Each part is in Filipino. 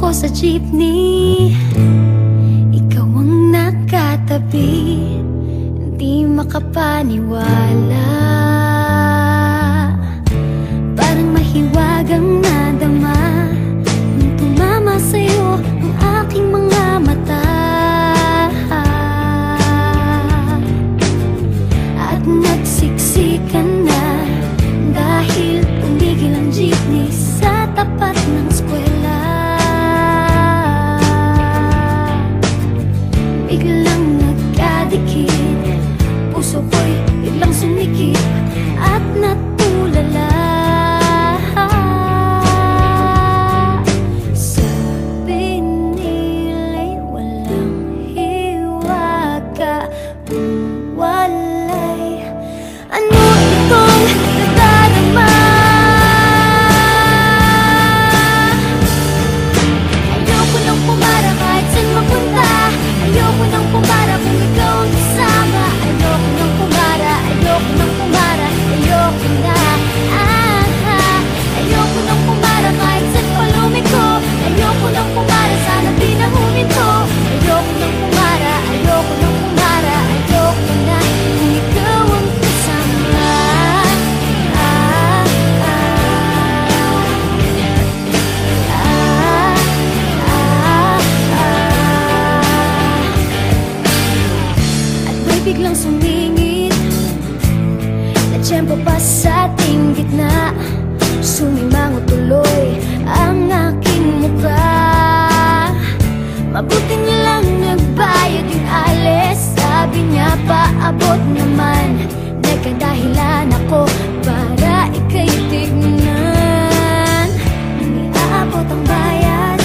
ako sa jeepney, ikaw ang nakatabi, hindi makapaniwala. Parang mahiwagang nadama nung tumama sa'yo ang aking mga mata. At nagsiksikan na dahil tumigil ang jeepney sa tapat ng eskwela. Biglang nagkadikit, puso ko'y biglang sumikip at natulala. Sabi nila'y walang hiwaga, walay. Ano itong nadadarama? Ayoko nang pumara kahit saan mapunta. Ayoko nang pumara kung ikaw ang kasama. Ayoko nang pumara, ayoko nang pumara, ayoko na. Ayoko nang pumara kahit saan pa lumiko. Ayoko nang pumara, sana di na huminto. Ayoko nang pumara, ayoko nang pumara, ayoko na kung ikaw ang kasama. At may biglang sumingit na tiyempo pa sa ating gitna. Sumimango tuloy ang aking mukha. Mabuti na lang nagbayad yung alis. Sabi niya paabot naman, nagkadahilan ako para ika'y tignan. Nang iaabot ang bayad,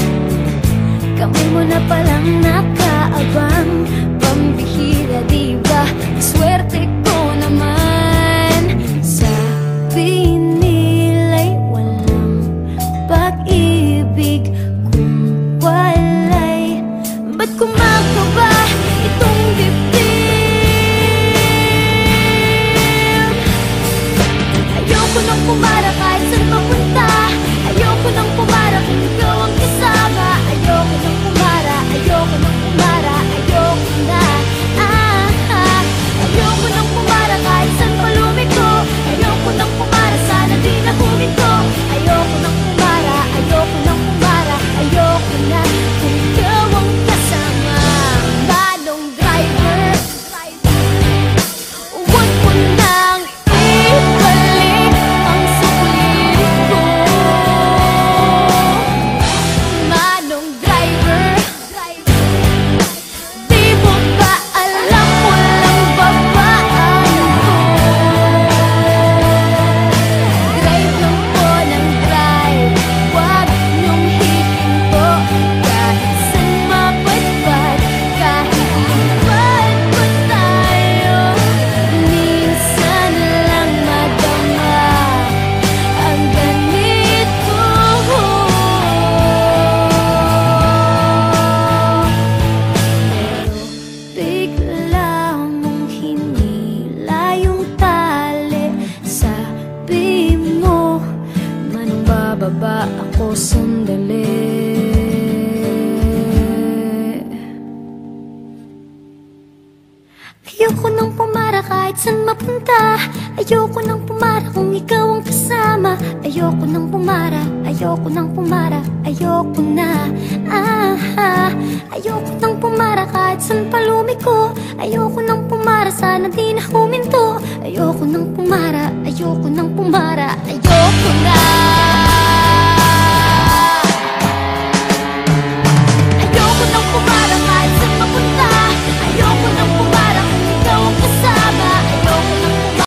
kamay mo na palang nakaabang. Pambihira diba, swerte ko naman. Sabi nila'y walang pag-ibig kung walay. Ba't kumakaba itong dibdib? Ayoko nang pumara kahit saan papunta. Ayoko nang pumara kung ikaw ang kasama. Ayoko nang pumara, ayoko nang pumara, ayoko na. Ayoko nang pumara kahit saan pa lumiko. Ayoko nang pumara, sana di na huminto. Ayoko nang pumara, ayoko nang pumara, ayoko na kung ikaw ang kasama. Manong driver, huwag mo nang ibalik ang sulit ko. Manong driver, di mo ba alam walang babaan ko? Drive lang po ng drive, huwag niyong hihinto. Kahit saan mapadpad, kahit lumpad pa tayo, minsan lang madama ang ganito. Pero bigla mong hinila yung tali. Sabi mo, manong bababa ako sandali. Ayoko nang pumara kahit saan mapunta. Ayoko nang pumara kung ikaw ang kasama. Ayoko nang pumara, ayoko nang pumara, ayoko na. Ayoko nang pumara kahit saan pa lumiko. Ayoko nang pumara, sana di na huminto. Ayoko nang pumara, ayoko nang pumara, ayoko na.